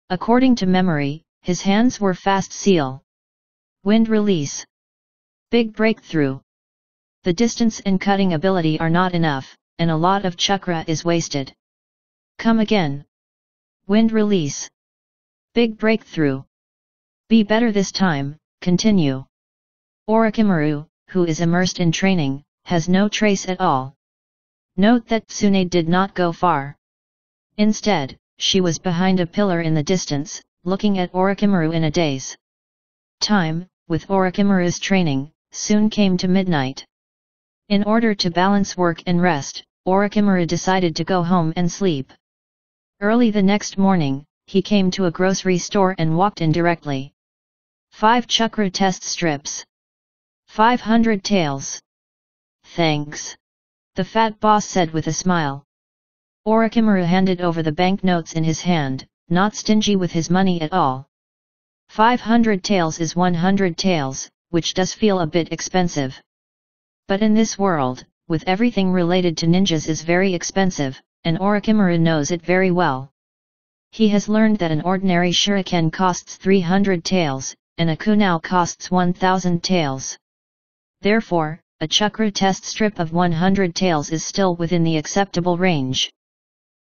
According to memory, his hands were fast seal. Wind release. Big breakthrough. The distance and cutting ability are not enough, and a lot of chakra is wasted. Come again. Wind release. Big breakthrough. Be better this time, continue. Orochimaru, who is immersed in training, has no trace at all. Note that Tsunade did not go far. Instead, she was behind a pillar in the distance, looking at Orochimaru in a daze. Time, with Orochimaru's training, soon came to midnight. In order to balance work and rest, Orochimaru decided to go home and sleep. Early the next morning, he came to a grocery store and walked in directly. 5 chakra test strips. 500 taels. Thanks. The fat boss said with a smile. Orochimaru handed over the banknotes in his hand, not stingy with his money at all. 500 taels is 100 taels, which does feel a bit expensive. But in this world, with everything related to ninjas is very expensive, and Orochimaru knows it very well. He has learned that an ordinary shuriken costs 300 taels, and a kunai costs 1000 taels. Therefore, a chakra test strip of 100 taels is still within the acceptable range.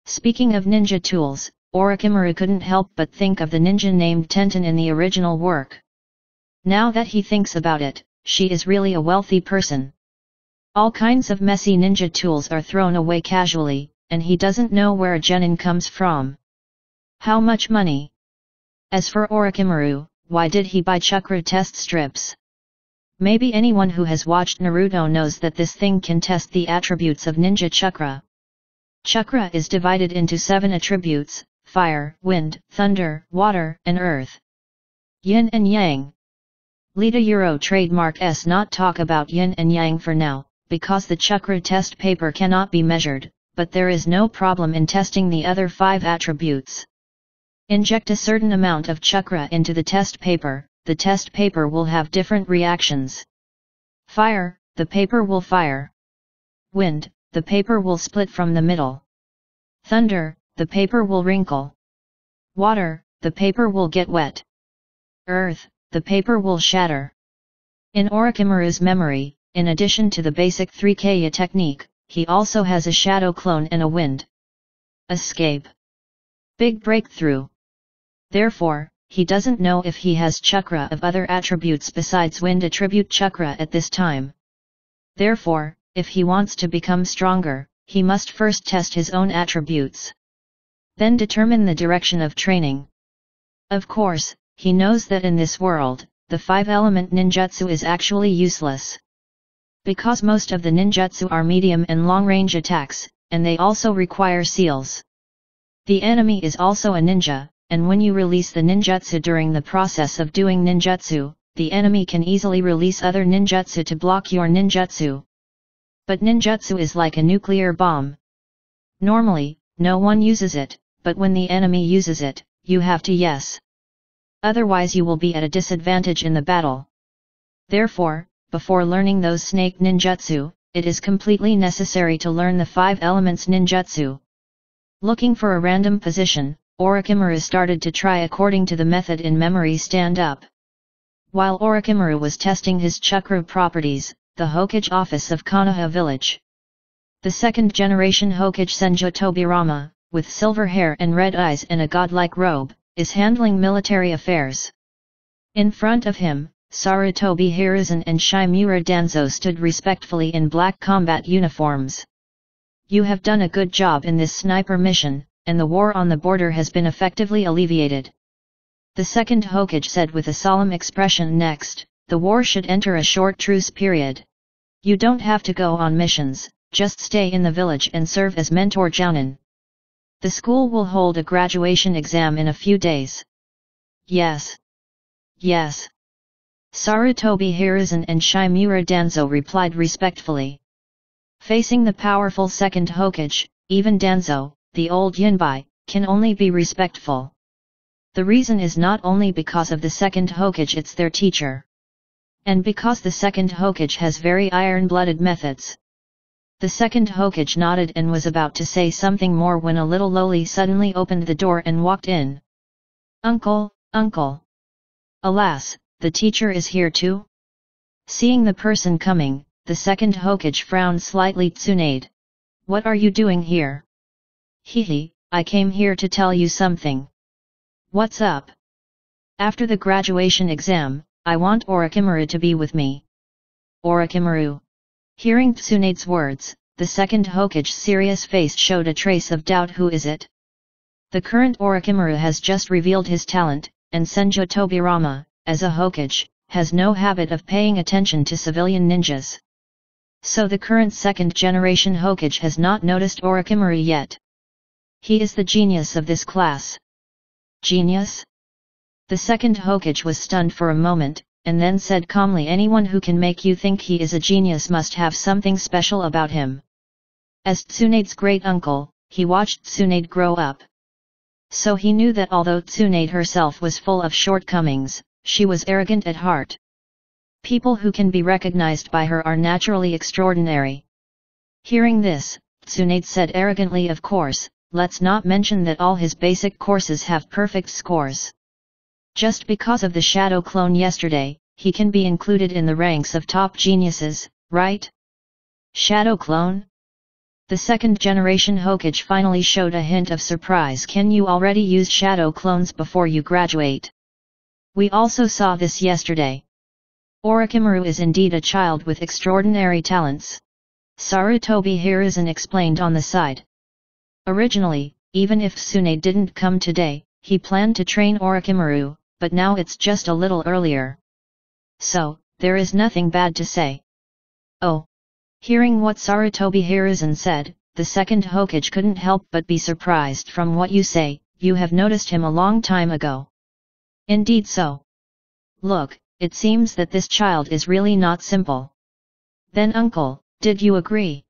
Speaking of ninja tools, Orochimaru couldn't help but think of the ninja named Tenten in the original work. Now that he thinks about it, she is really a wealthy person. All kinds of messy ninja tools are thrown away casually, and he doesn't know where a genin comes from. How much money? As for Orochimaru, why did he buy chakra test strips? Maybe anyone who has watched Naruto knows that this thing can test the attributes of ninja chakra. Chakra is divided into 7 attributes: fire, wind, thunder, water, and earth. Yin and yang. Lita Euro trademark S not talk about yin and yang for now, because the chakra test paper cannot be measured, but there is no problem in testing the other 5 attributes. Inject a certain amount of chakra into the test paper, the test paper will have different reactions. Fire, the paper will fire. Wind, the paper will split from the middle. Thunder, the paper will wrinkle. Water, the paper will get wet. Earth, the paper will shatter. In Orochimaru's memory, in addition to the basic 3Kya technique, he also has a shadow clone and a wind escape. Big breakthrough. Therefore, he doesn't know if he has chakra of other attributes besides wind attribute chakra at this time. Therefore, if he wants to become stronger, he must first test his own attributes. Then determine the direction of training. Of course, he knows that in this world, the 5-element ninjutsu is actually useless. Because most of the ninjutsu are medium and long-range attacks, and they also require seals. The enemy is also a ninja, and when you release the ninjutsu during the process of doing ninjutsu, the enemy can easily release other ninjutsu to block your ninjutsu. But ninjutsu is like a nuclear bomb. Normally, no one uses it, but when the enemy uses it, you have to yes. Otherwise you will be at a disadvantage in the battle. Therefore, before learning those snake ninjutsu, it is completely necessary to learn the 5 elements ninjutsu. Looking for a random position, Orochimaru started to try according to the method in memory stand-up. While Orochimaru was testing his chakra properties, the Hokage office of Konoha village. The second-generation Hokage Senju Tobirama, with silver hair and red eyes and a godlike robe, is handling military affairs. In front of him, Sarutobi Hiruzen and Shimura Danzo stood respectfully in black combat uniforms. You have done a good job in this sniper mission, and the war on the border has been effectively alleviated. The second Hokage said with a solemn expression. Next, the war should enter a short truce period. You don't have to go on missions, just stay in the village and serve as mentor jounin. The school will hold a graduation exam in a few days. Yes. Yes. Sarutobi Hiruzen and Shimura Danzo replied respectfully. Facing the powerful second Hokage, even Danzo, the old Yinbai, can only be respectful. The reason is not only because of the second Hokage, it's their teacher. And because the second Hokage has very iron-blooded methods. The second Hokage nodded and was about to say something more when a little loli suddenly opened the door and walked in. Uncle, uncle. Alas, the teacher is here too? Seeing the person coming, the second Hokage frowned slightly. Tsunade. What are you doing here? Hehe, I came here to tell you something. What's up? After the graduation exam, I want Orochimaru to be with me. Orochimaru. Hearing Tsunade's words, the second Hokage's serious face showed a trace of doubt. Who is it? The current Orochimaru has just revealed his talent, and Senju Tobirama, as a Hokage, has no habit of paying attention to civilian ninjas. So the current second-generation Hokage has not noticed Orochimaru yet. He is the genius of this class. Genius? The second Hokage was stunned for a moment, and then said calmly, anyone who can make you think he is a genius must have something special about him. As Tsunade's great-uncle, he watched Tsunade grow up. So he knew that although Tsunade herself was full of shortcomings, she was arrogant at heart. People who can be recognized by her are naturally extraordinary. Hearing this, Tsunade said arrogantly, of course, let's not mention that all his basic courses have perfect scores. Just because of the shadow clone yesterday, he can be included in the ranks of top geniuses, right? Shadow clone? The second-generation Hokage finally showed a hint of surprise. Can you already use shadow clones before you graduate? We also saw this yesterday. Orochimaru is indeed a child with extraordinary talents. Sarutobi Hiruzen explained on the side. Originally, even if Tsunade didn't come today, he planned to train Orochimaru, but now it's just a little earlier. So, there is nothing bad to say. Oh! Hearing what Sarutobi Hiruzen said, the second Hokage couldn't help but be surprised. From what you say, you have noticed him a long time ago. Indeed so. Look, it seems that this child is really not simple. Then uncle, did you agree?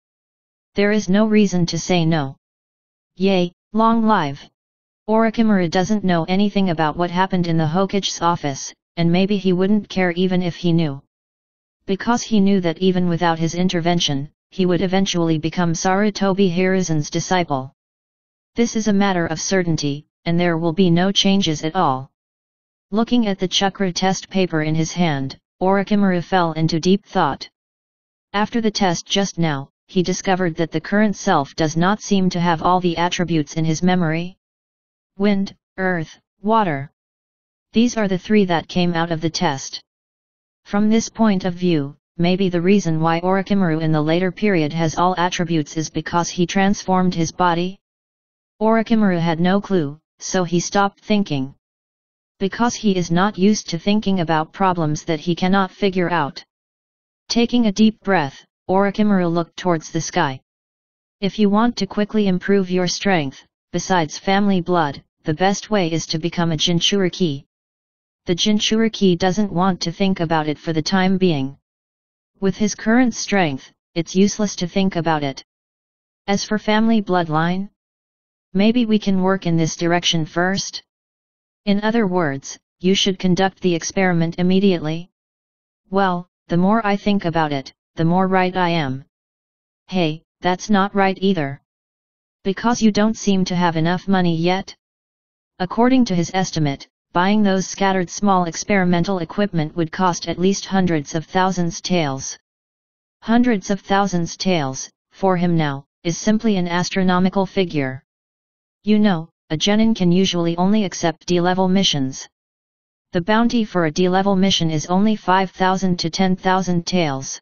There is no reason to say no. Yay, long live! Orochimaru doesn't know anything about what happened in the Hokage's office, and maybe he wouldn't care even if he knew. Because he knew that even without his intervention, he would eventually become Sarutobi Hiruzen's disciple. This is a matter of certainty, and there will be no changes at all. Looking at the chakra test paper in his hand, Orochimaru fell into deep thought. After the test just now, he discovered that the current self does not seem to have all the attributes in his memory. Wind, earth, water. These are the three that came out of the test. From this point of view, maybe the reason why Orochimaru in the later period has all attributes is because he transformed his body? Orochimaru had no clue, so he stopped thinking. Because he is not used to thinking about problems that he cannot figure out. Taking a deep breath, Orochimaru looked towards the sky. If you want to quickly improve your strength, besides family blood, the best way is to become a Jinchuriki. The Jinchuriki doesn't want to think about it for the time being. With his current strength, it's useless to think about it. As for family bloodline, maybe we can work in this direction first? In other words, you should conduct the experiment immediately. Well, the more I think about it, the more right I am. Hey, that's not right either. Because you don't seem to have enough money yet? According to his estimate, buying those scattered small experimental equipment would cost at least hundreds of thousands taels. Hundreds of thousands taels, for him now, is simply an astronomical figure. You know, a genin can usually only accept D-level missions. The bounty for a D-level mission is only 5,000 to 10,000 taels.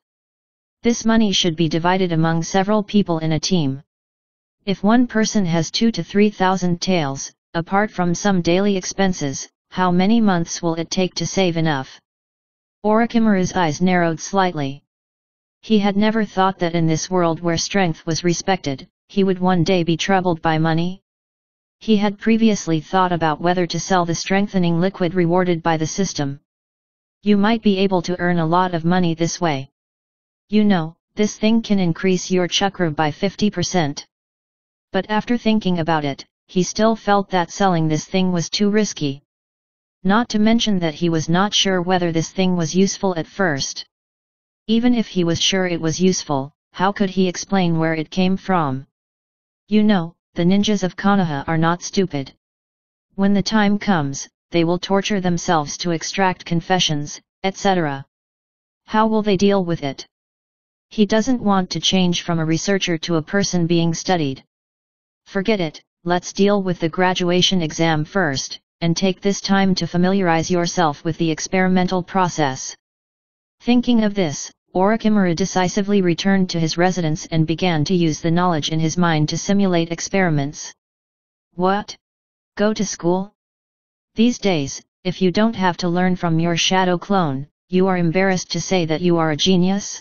This money should be divided among several people in a team. If one person has 2 to 3,000 taels, apart from some daily expenses, how many months will it take to save enough? Orochimaru's eyes narrowed slightly. He had never thought that in this world where strength was respected, he would one day be troubled by money. He had previously thought about whether to sell the strengthening liquid rewarded by the system. You might be able to earn a lot of money this way. You know, this thing can increase your chakra by 50%. But after thinking about it, he still felt that selling this thing was too risky. Not to mention that he was not sure whether this thing was useful at first. Even if he was sure it was useful, how could he explain where it came from? You know, the ninjas of Konoha are not stupid. When the time comes, they will torture themselves to extract confessions, etc. How will they deal with it? He doesn't want to change from a researcher to a person being studied. Forget it, let's deal with the graduation exam first, and take this time to familiarize yourself with the experimental process. Thinking of this, Orochimaru decisively returned to his residence and began to use the knowledge in his mind to simulate experiments. What? Go to school? These days, if you don't have to learn from your shadow clone, you are embarrassed to say that you are a genius?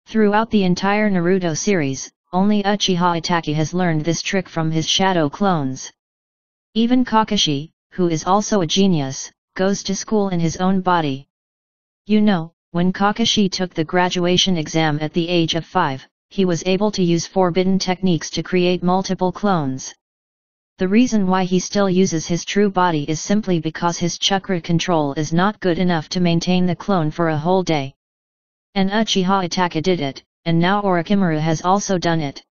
Throughout the entire Naruto series, only Uchiha Itachi has learned this trick from his shadow clones. Even Kakashi, who is also a genius, goes to school in his own body. You know, when Kakashi took the graduation exam at the age of 5, he was able to use forbidden techniques to create multiple clones. The reason why he still uses his true body is simply because his chakra control is not good enough to maintain the clone for a whole day. And Uchiha Itachi did it, and now Orochimaru has also done it.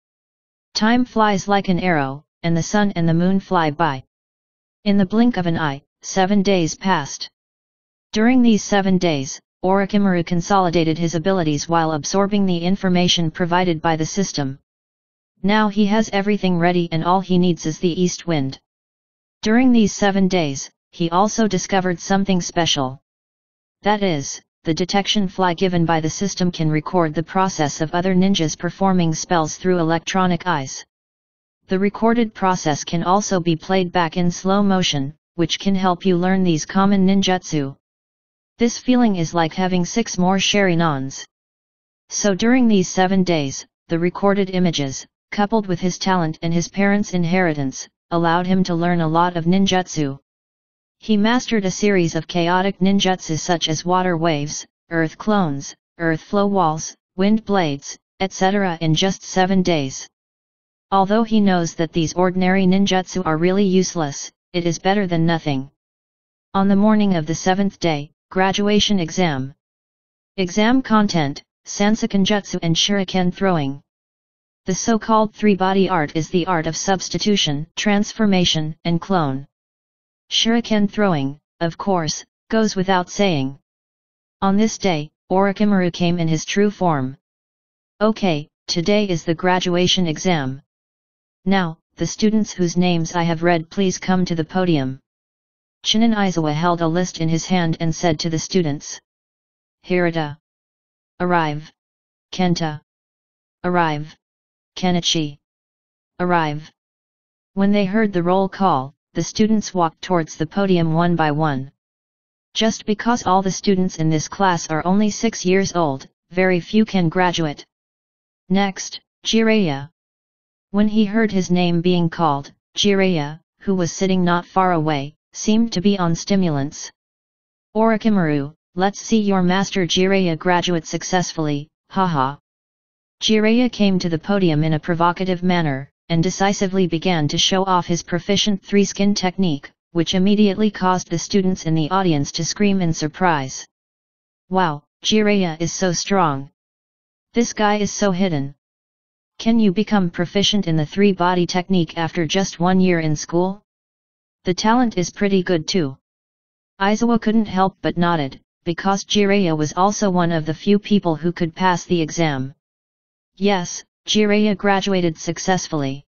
Time flies like an arrow, and the sun and the moon fly by. In the blink of an eye, 7 days passed. During these 7 days, Orochimaru consolidated his abilities while absorbing the information provided by the system. Now he has everything ready and all he needs is the east wind. During these 7 days, he also discovered something special. That is, the detection fly given by the system can record the process of other ninjas performing spells through electronic eyes. The recorded process can also be played back in slow motion, which can help you learn these common ninjutsu. This feeling is like having 6 more Sharinans. So during these 7 days, the recorded images, coupled with his talent and his parents' inheritance, allowed him to learn a lot of ninjutsu. He mastered a series of chaotic ninjutsu such as water waves, earth clones, earth flow walls, wind blades, etc. in just 7 days. Although he knows that these ordinary ninjutsu are really useless, it is better than nothing. On the morning of the 7th day, graduation exam. Exam content, Sansekenjutsu and Shuriken throwing. The so-called three-body art is the art of substitution, transformation, and clone. Shuriken throwing, of course, goes without saying. On this day, Orochimaru came in his true form. Okay, today is the graduation exam. Now, the students whose names I have read please come to the podium. Chunin Aizawa held a list in his hand and said to the students. Hirata. Arrive. Kenta. Arrive. Kenichi. Arrive. When they heard the roll call, the students walked towards the podium one by one. Just because all the students in this class are only 6 years old, very few can graduate. Next, Jiraiya. When he heard his name being called, Jiraiya, who was sitting not far away, seemed to be on stimulants. Orochimaru, let's see your master Jiraiya graduate successfully, haha. Jiraiya came to the podium in a provocative manner, and decisively began to show off his proficient three-skin technique, which immediately caused the students in the audience to scream in surprise. Wow, Jiraiya is so strong. This guy is so hidden. Can you become proficient in the three-body technique after just 1 year in school? The talent is pretty good too. Aizawa couldn't help but nodded, because Jiraiya was also one of the few people who could pass the exam. Yes, Jiraiya graduated successfully.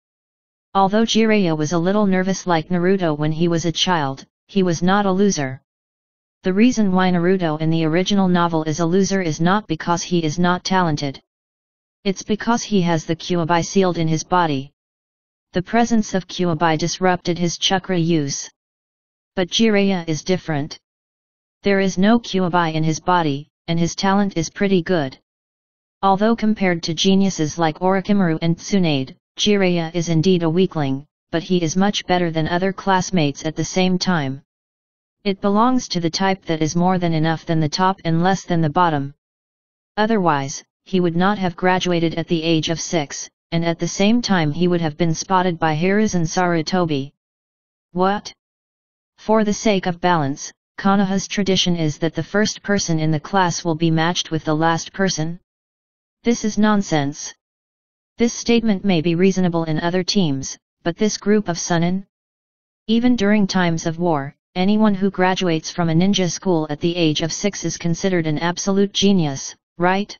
Although Jiraiya was a little nervous like Naruto when he was a child, he was not a loser. The reason why Naruto in the original novel is a loser is not because he is not talented. It's because he has the Kyuubi sealed in his body. The presence of Kyuubi disrupted his chakra use. But Jiraiya is different. There is no Kyuubi in his body, and his talent is pretty good. Although compared to geniuses like Orochimaru and Tsunade, Jiraiya is indeed a weakling, but he is much better than other classmates at the same time. It belongs to the type that is more than enough than the top and less than the bottom. Otherwise, he would not have graduated at the age of 6, and at the same time he would have been spotted by Hiruzen Sarutobi. What? For the sake of balance, Konoha's tradition is that the first person in the class will be matched with the last person? This is nonsense. This statement may be reasonable in other teams, but this group of Sunin? Even during times of war, anyone who graduates from a ninja school at the age of 6 is considered an absolute genius, right?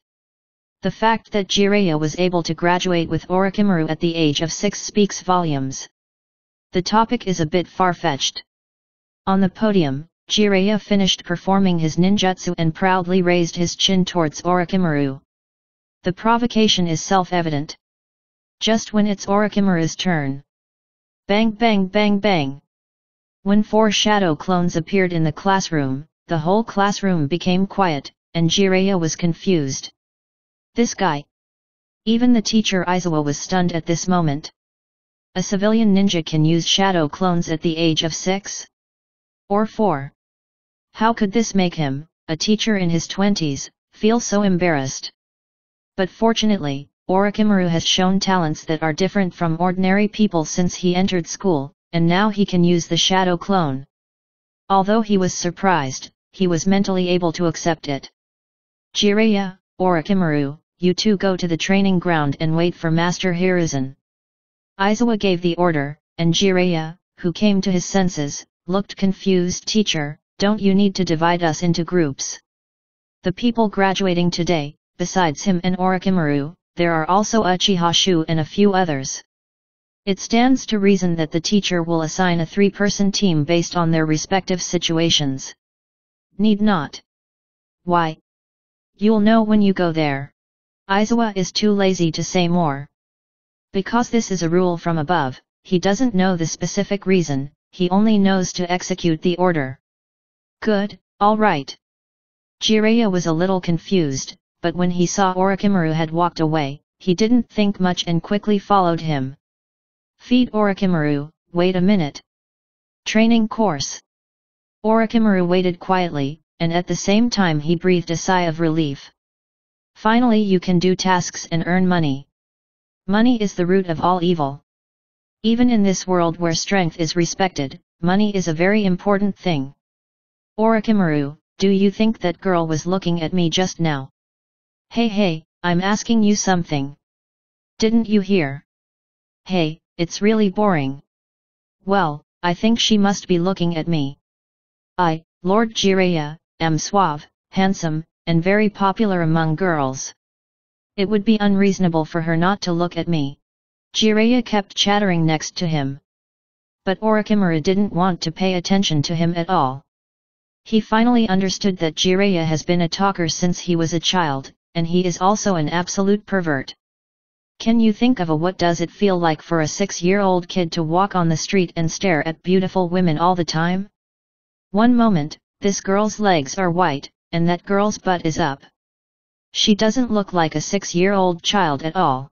The fact that Jiraiya was able to graduate with Orochimaru at the age of 6 speaks volumes. The topic is a bit far-fetched. On the podium, Jiraiya finished performing his ninjutsu and proudly raised his chin towards Orochimaru. The provocation is self-evident. Just when it's Orochimaru's turn. Bang bang bang bang. When 4 shadow clones appeared in the classroom, the whole classroom became quiet, and Jiraiya was confused. This guy. Even the teacher Aizawa was stunned at this moment. A civilian ninja can use shadow clones at the age of 6? Or 4? How could this make him, a teacher in his 20s, feel so embarrassed? But fortunately, Orochimaru has shown talents that are different from ordinary people since he entered school, and now he can use the shadow clone. Although he was surprised, he was mentally able to accept it. Jiraiya, Orochimaru, you two go to the training ground and wait for Master Hiruzen. Aizawa gave the order, and Jiraiya, who came to his senses, looked confused. Teacher, don't you need to divide us into groups? The people graduating today, besides him and Orochimaru, there are also Uchiha Shu and a few others. It stands to reason that the teacher will assign a 3-person team based on their respective situations. Need not. Why? You'll know when you go there. Aizawa is too lazy to say more. Because this is a rule from above, he doesn't know the specific reason, he only knows to execute the order. Good, all right. Jiraiya was a little confused, but when he saw Orochimaru had walked away, he didn't think much and quickly followed him. Feed Orochimaru, wait a minute. Training course. Orochimaru waited quietly, and at the same time he breathed a sigh of relief. Finally you can do tasks and earn money. Money is the root of all evil. Even in this world where strength is respected, money is a very important thing. Orochimaru, do you think that girl was looking at me just now? Hey, I'm asking you something. Didn't you hear? Hey, it's really boring. Well, I think she must be looking at me. I, Lord Jiraiya, am suave, handsome, and very popular among girls. It would be unreasonable for her not to look at me. Jiraiya kept chattering next to him. But Orochimaru didn't want to pay attention to him at all. He finally understood that Jiraiya has been a talker since he was a child, and he is also an absolute pervert. Can you think of what does it feel like for a 6-year-old kid to walk on the street and stare at beautiful women all the time? One moment, this girl's legs are white, and that girl's butt is up. She doesn't look like a 6-year-old child at all.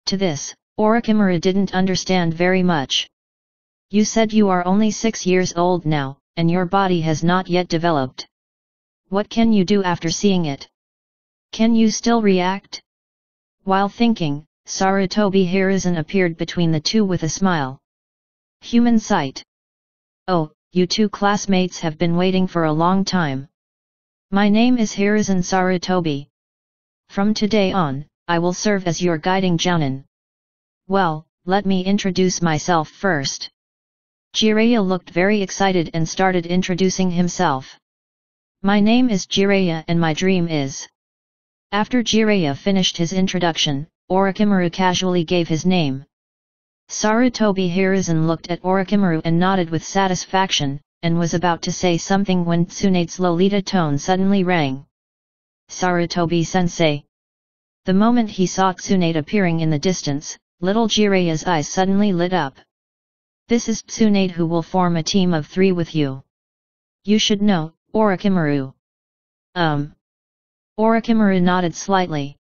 To this, Orochimaru didn't understand very much. You said you are only 6 years old now, and your body has not yet developed. What can you do after seeing it? Can you still react? While thinking, Sarutobi Hiruzen appeared between the two with a smile. Human sight. Oh, you two classmates have been waiting for a long time. My name is Hiruzen Sarutobi. From today on, I will serve as your guiding jounin. Well, let me introduce myself first. Jiraiya looked very excited and started introducing himself. My name is Jiraiya and my dream is... After Jiraiya finished his introduction, Orochimaru casually gave his name. Sarutobi Hiruzen looked at Orochimaru and nodded with satisfaction, and was about to say something when Tsunade's Lolita tone suddenly rang. Sarutobi-sensei. The moment he saw Tsunade appearing in the distance, little Jiraiya's eyes suddenly lit up. This is Tsunade who will form a team of 3 with you. You should know, Orochimaru. Orochimaru nodded slightly.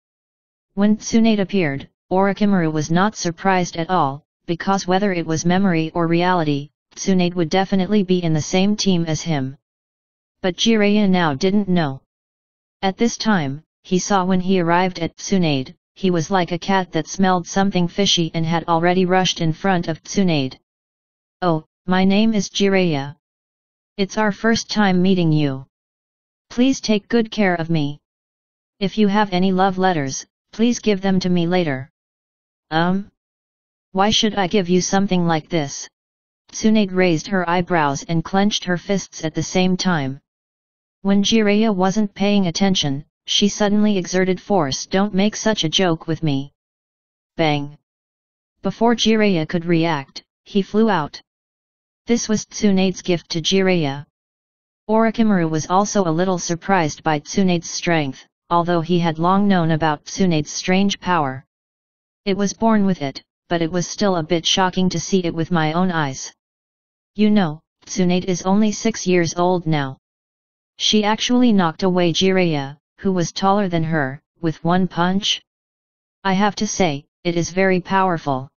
When Tsunade appeared, Orochimaru was not surprised at all, because whether it was memory or reality, Tsunade would definitely be in the same team as him. But Jiraiya now didn't know. At this time, he saw when he arrived at Tsunade, he was like a cat that smelled something fishy and had already rushed in front of Tsunade. Oh, my name is Jiraiya. It's our first time meeting you. Please take good care of me. If you have any love letters, please give them to me later. Why should I give you something like this? Tsunade raised her eyebrows and clenched her fists at the same time. When Jiraiya wasn't paying attention, she suddenly exerted force. Don't make such a joke with me. Bang! Before Jiraiya could react, he flew out. This was Tsunade's gift to Jiraiya. Orochimaru was also a little surprised by Tsunade's strength, although he had long known about Tsunade's strange power. It was born with it, but it was still a bit shocking to see it with my own eyes. You know, Tsunade is only 6 years old now. She actually knocked away Jiraiya, who was taller than her, with one punch. I have to say, it is very powerful.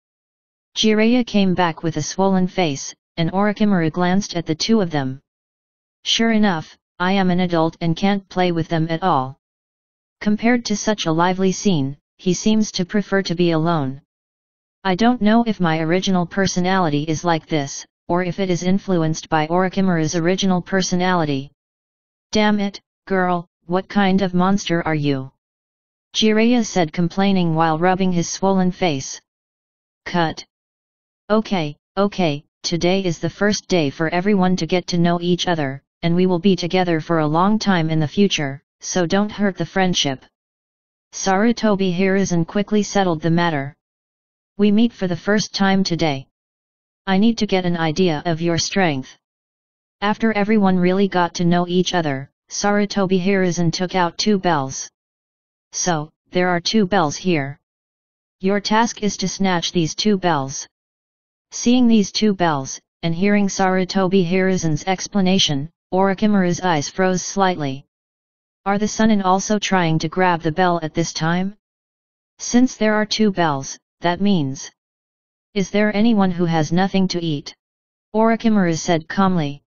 Jiraiya came back with a swollen face, and Orochimaru glanced at the two of them. Sure enough, I am an adult and can't play with them at all. Compared to such a lively scene, he seems to prefer to be alone. I don't know if my original personality is like this, or if it is influenced by Orochimaru's original personality. Damn it, girl, what kind of monster are you? Jiraiya said, complaining while rubbing his swollen face. Cut. Okay, today is the first day for everyone to get to know each other, and we will be together for a long time in the future, so don't hurt the friendship. Sarutobi Hiruzen quickly settled the matter. We meet for the first time today. I need to get an idea of your strength. After everyone really got to know each other, Sarutobi Hiruzen took out 2 bells. So, there are 2 bells here. Your task is to snatch these 2 bells. Seeing these 2 bells, and hearing Sarutobi Hiruzen's explanation, Orochimaru's eyes froze slightly. Are the Sunin also trying to grab the bell at this time? Since there are 2 bells, that means... Is there anyone who has nothing to eat? Orochimaru said calmly.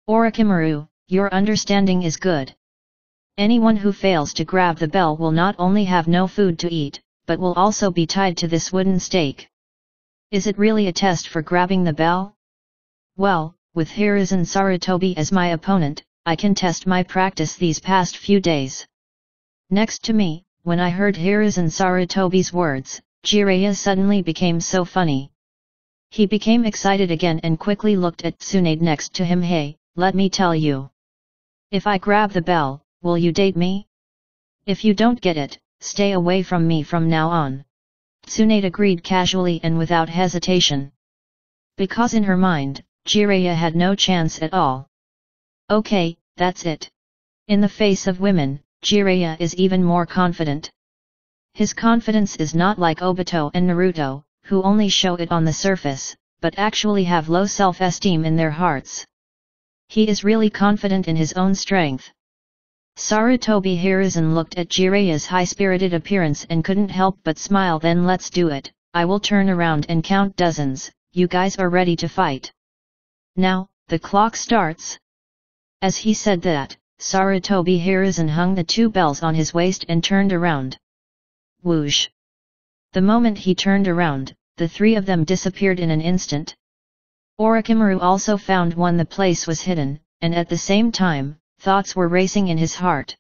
Orochimaru, your understanding is good. Anyone who fails to grab the bell will not only have no food to eat, but will also be tied to this wooden stake. Is it really a test for grabbing the bell? Well, with Hiruzen Sarutobi as my opponent, I can test my practice these past few days. Next to me, when I heard Hiruzen Sarutobi's words, Jiraiya suddenly became so funny. He became excited again and quickly looked at Tsunade next to him. Hey, let me tell you. If I grab the bell, will you date me? If you don't get it, stay away from me from now on. Tsunade agreed casually and without hesitation. Because in her mind, Jiraiya had no chance at all. Okay, that's it. In the face of women, Jiraiya is even more confident. His confidence is not like Obito and Naruto, who only show it on the surface, but actually have low self-esteem in their hearts. He is really confident in his own strength. Sarutobi Hiruzen looked at Jiraiya's high-spirited appearance and couldn't help but smile. Then let's do it, I will turn around and count dozens, you guys are ready to fight. Now, the clock starts. As he said that, Sarutobi Hiruzen hung the 2 bells on his waist and turned around. Whoosh! The moment he turned around, the 3 of them disappeared in an instant. Orochimaru also found one. The place was hidden, and at the same time, thoughts were racing in his heart.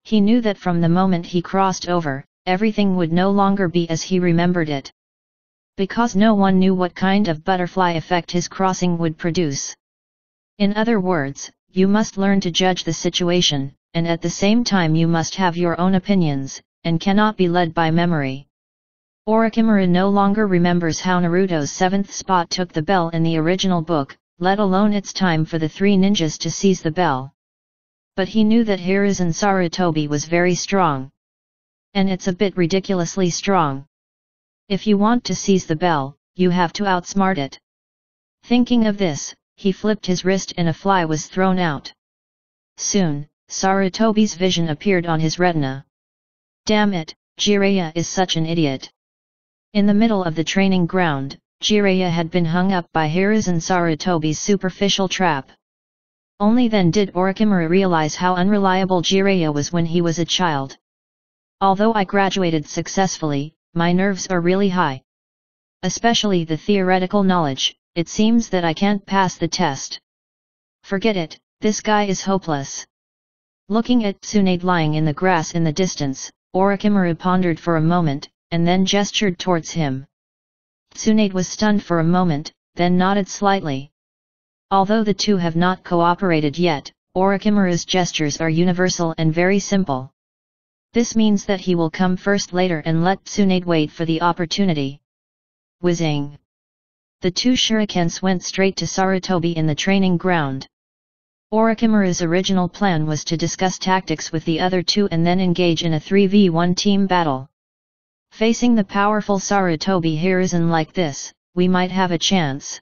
He knew that from the moment he crossed over, everything would no longer be as he remembered it. Because no one knew what kind of butterfly effect his crossing would produce. In other words, you must learn to judge the situation, and at the same time you must have your own opinions, and cannot be led by memory. Orochimaru no longer remembers how Naruto's 7th spot took the bell in the original book, let alone it's time for the 3 ninjas to seize the bell. But he knew that Hiruzen Sarutobi was very strong. And it's a bit ridiculously strong. If you want to seize the bell, you have to outsmart it. Thinking of this, he flipped his wrist and a fly was thrown out. Soon, Sarutobi's vision appeared on his retina. Damn it, Jiraiya is such an idiot. In the middle of the training ground, Jiraiya had been hung up by Hiruzen Sarutobi's superficial trap. Only then did Orochimaru realize how unreliable Jiraiya was when he was a child. Although I graduated successfully, my nerves are really high. Especially the theoretical knowledge, it seems that I can't pass the test. Forget it, this guy is hopeless. Looking at Tsunade lying in the grass in the distance, Orochimaru pondered for a moment, and then gestured towards him. Tsunade was stunned for a moment, then nodded slightly. Although the two have not cooperated yet, Orochimaru's gestures are universal and very simple. This means that he will come first later and let Tsunade wait for the opportunity. Whizzing! The two shurikens went straight to Sarutobi in the training ground. Orochimaru's original plan was to discuss tactics with the other two and then engage in a 3v1 team battle. Facing the powerful Sarutobi Hiruzen like this, we might have a chance.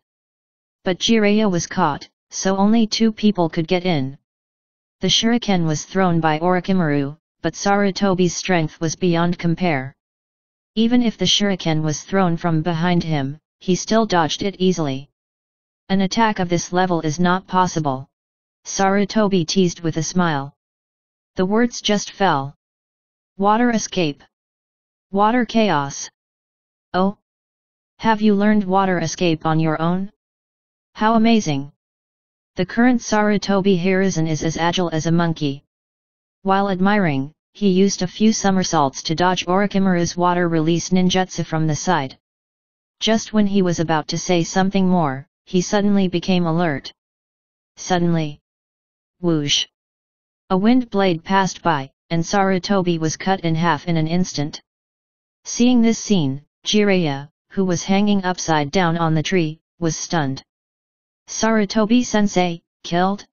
But Jiraiya was caught, so only two people could get in. The shuriken was thrown by Orochimaru, but Sarutobi's strength was beyond compare. Even if the shuriken was thrown from behind him, he still dodged it easily. An attack of this level is not possible, Sarutobi teased with a smile. The words just fell. Water escape. Water chaos. Oh? Have you learned water escape on your own? How amazing! The current Sarutobi Hiruzen is as agile as a monkey. While admiring, he used a few somersaults to dodge Orochimaru's water release ninjutsu from the side. Just when he was about to say something more, he suddenly became alert. Suddenly. Whoosh! A wind blade passed by, and Sarutobi was cut in half in an instant. Seeing this scene, Jiraiya, who was hanging upside down on the tree, was stunned. Sarutobi-sensei, killed?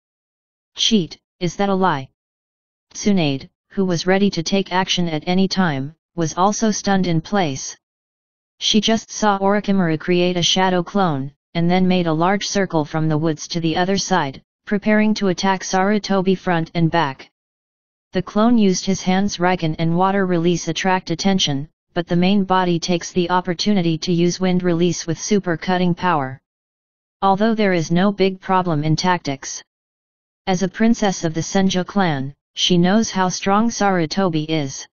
Cheat, is that a lie? Tsunade, who was ready to take action at any time, was also stunned in place. She just saw Orochimaru create a shadow clone, and then made a large circle from the woods to the other side, preparing to attack Sarutobi front and back. The clone used his hands Riken and water release attract attention, but the main body takes the opportunity to use wind release with super cutting power. Although there is no big problem in tactics. As a princess of the Senju clan, she knows how strong Sarutobi is.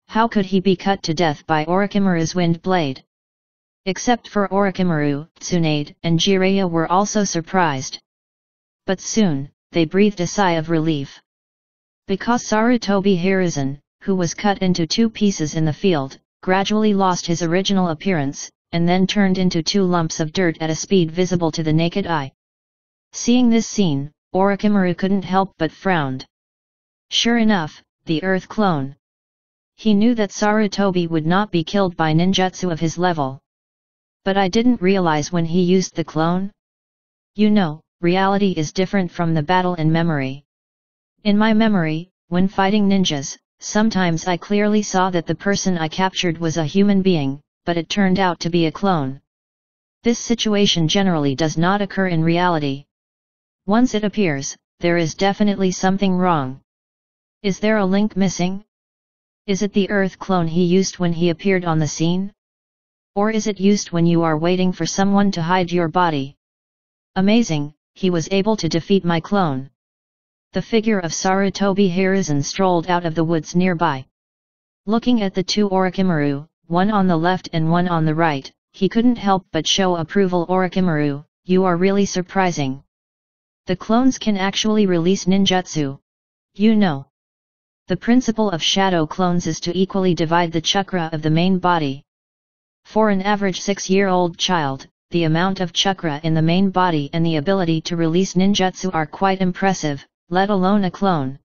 How could he be cut to death by Orochimaru's wind blade? Except for Orochimaru, Tsunade and Jiraiya were also surprised. But soon, they breathed a sigh of relief. Because Sarutobi Hiruzen, who was cut into two pieces in the field, gradually lost his original appearance, and then turned into two lumps of dirt at a speed visible to the naked eye. Seeing this scene, Orochimaru couldn't help but frowned. Sure enough, the Earth clone. He knew that Sarutobi would not be killed by ninjutsu of his level. But I didn't realize when he used the clone. You know, reality is different from the battle in memory. In my memory, when fighting ninjas, sometimes I clearly saw that the person I captured was a human being, but it turned out to be a clone. This situation generally does not occur in reality. Once it appears, there is definitely something wrong. Is there a link missing? Is it the Earth clone he used when he appeared on the scene? Or is it used when you are waiting for someone to hide your body? Amazing, he was able to defeat my clone. The figure of Sarutobi Hiruzen strolled out of the woods nearby. Looking at the two Orochimaru, one on the left and one on the right, he couldn't help but show approval. Orochimaru, you are really surprising. The clones can actually release ninjutsu. You know. The principle of shadow clones is to equally divide the chakra of the main body. For an average 6-year-old child, the amount of chakra in the main body and the ability to release ninjutsu are quite impressive, let alone a clone.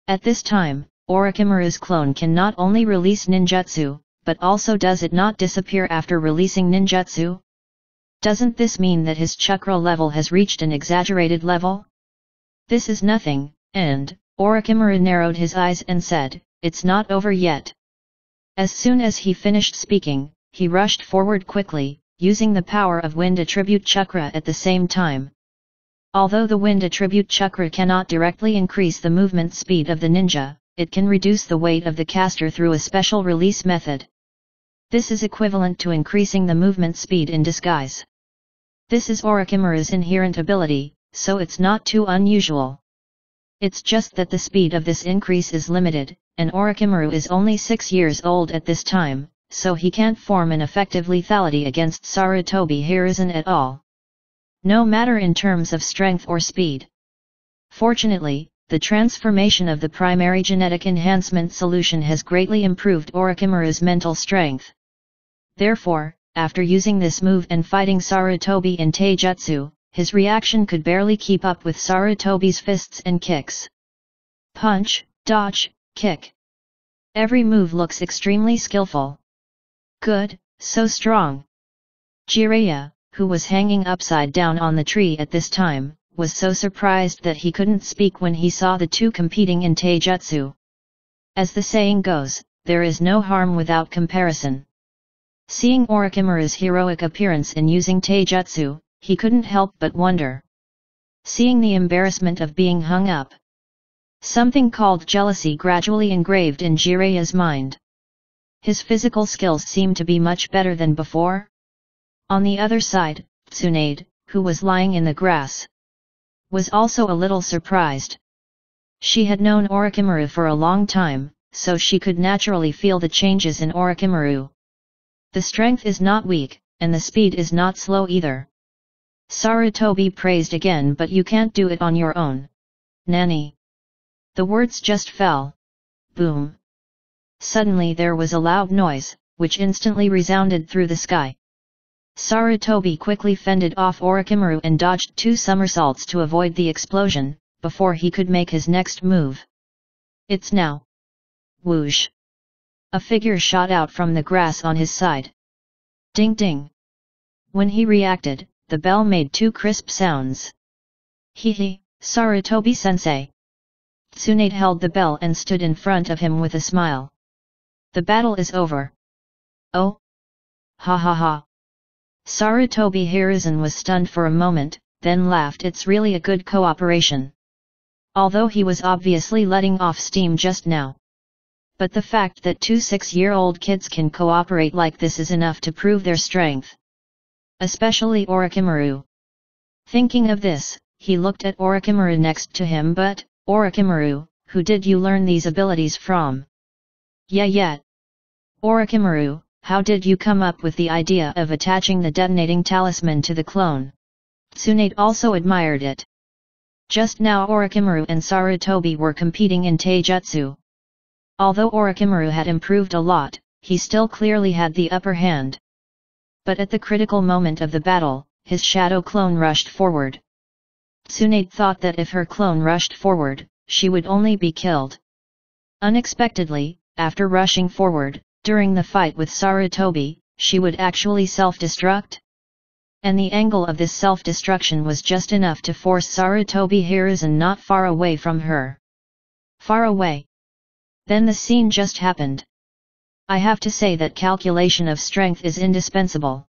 At this time, Orochimaru's clone can not only release ninjutsu, but also does it not disappear after releasing ninjutsu? Doesn't this mean that his chakra level has reached an exaggerated level? This is nothing, and Orochimaru narrowed his eyes and said, it's not over yet. As soon as he finished speaking, he rushed forward quickly, using the power of wind attribute chakra at the same time. Although the wind attribute chakra cannot directly increase the movement speed of the ninja, it can reduce the weight of the caster through a special release method. This is equivalent to increasing the movement speed in disguise. This is Orochimaru's inherent ability, so it's not too unusual. It's just that the speed of this increase is limited, and Orochimaru is only 6 years old at this time, so he can't form an effective lethality against Sarutobi Hiruzen at all. No matter in terms of strength or speed. Fortunately, the transformation of the primary genetic enhancement solution has greatly improved Orochimaru's mental strength. Therefore, after using this move and fighting Sarutobi in taijutsu, his reaction could barely keep up with Sarutobi's fists and kicks. Punch, dodge, kick. Every move looks extremely skillful. Good, so strong. Jiraiya, who was hanging upside down on the tree at this time, was so surprised that he couldn't speak when he saw the two competing in taijutsu. As the saying goes, there is no harm without comparison. Seeing Orochimaru's heroic appearance in using taijutsu, he couldn't help but wonder. Seeing the embarrassment of being hung up, something called jealousy gradually engraved in Jiraiya's mind. His physical skills seemed to be much better than before. On the other side, Tsunade, who was lying in the grass, was also a little surprised. She had known Orochimaru for a long time, so she could naturally feel the changes in Orochimaru. The strength is not weak, and the speed is not slow either. Sarutobi praised again, but you can't do it on your own. Nani? The words just fell. Boom. Suddenly there was a loud noise, which instantly resounded through the sky. Sarutobi quickly fended off Orochimaru and dodged 2 somersaults to avoid the explosion, before he could make his next move. It's now. Whoosh. A figure shot out from the grass on his side. Ding ding. When he reacted, the bell made 2 crisp sounds. Hee, Sarutobi-sensei. Tsunade held the bell and stood in front of him with a smile. The battle is over. Oh? Ha ha ha. Sarutobi Hiruzen was stunned for a moment, then laughed. It's really a good cooperation. Although he was obviously letting off steam just now. But the fact that 2 6-year-old kids can cooperate like this is enough to prove their strength. Especially Orochimaru. Thinking of this, he looked at Orochimaru next to him. But, Orochimaru, who did you learn these abilities from? Yeah. Orochimaru, how did you come up with the idea of attaching the detonating talisman to the clone? Tsunade also admired it. Just now Orochimaru and Sarutobi were competing in taijutsu. Although Orochimaru had improved a lot, he still clearly had the upper hand. But at the critical moment of the battle, his shadow clone rushed forward. Tsunade thought that if her clone rushed forward, she would only be killed. Unexpectedly, after rushing forward, during the fight with Sarutobi, she would actually self-destruct? And the angle of this self-destruction was just enough to force Sarutobi Hiruzen not far away from her. Far away. Then the scene just happened. I have to say that calculation of strength is indispensable.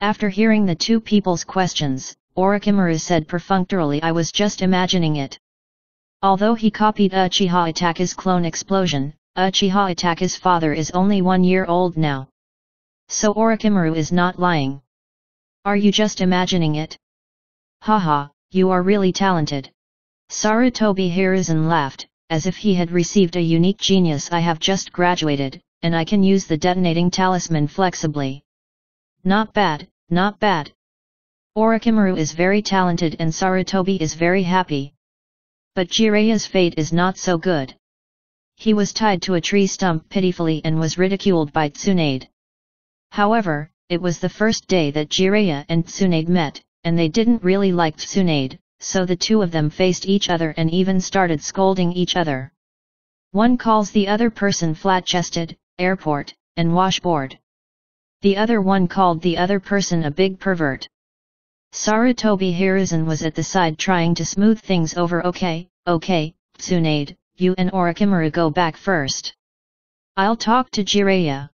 After hearing the two people's questions, Orochimaru said perfunctorily, I was just imagining it. Although he copied Uchiha Itachi's clone explosion, Uchiha Itachi's father is only 1 year old now. So Orochimaru is not lying. Are you just imagining it? Haha, you are really talented. Sarutobi Hiruzen laughed, as if he had received a unique genius. I have just graduated, and I can use the detonating talisman flexibly. Not bad, not bad. Orochimaru is very talented and Sarutobi is very happy. But Jiraiya's fate is not so good. He was tied to a tree stump pitifully and was ridiculed by Tsunade. However, it was the first day that Jiraiya and Tsunade met, and they didn't really like Tsunade, so the two of them faced each other and even started scolding each other. One calls the other person flat-chested, airport, and washboard. The other one called the other person a big pervert. Sarutobi Hiruzen was at the side trying to smooth things over. Okay, Tsunade, you and Orochimaru go back first. I'll talk to Jiraiya.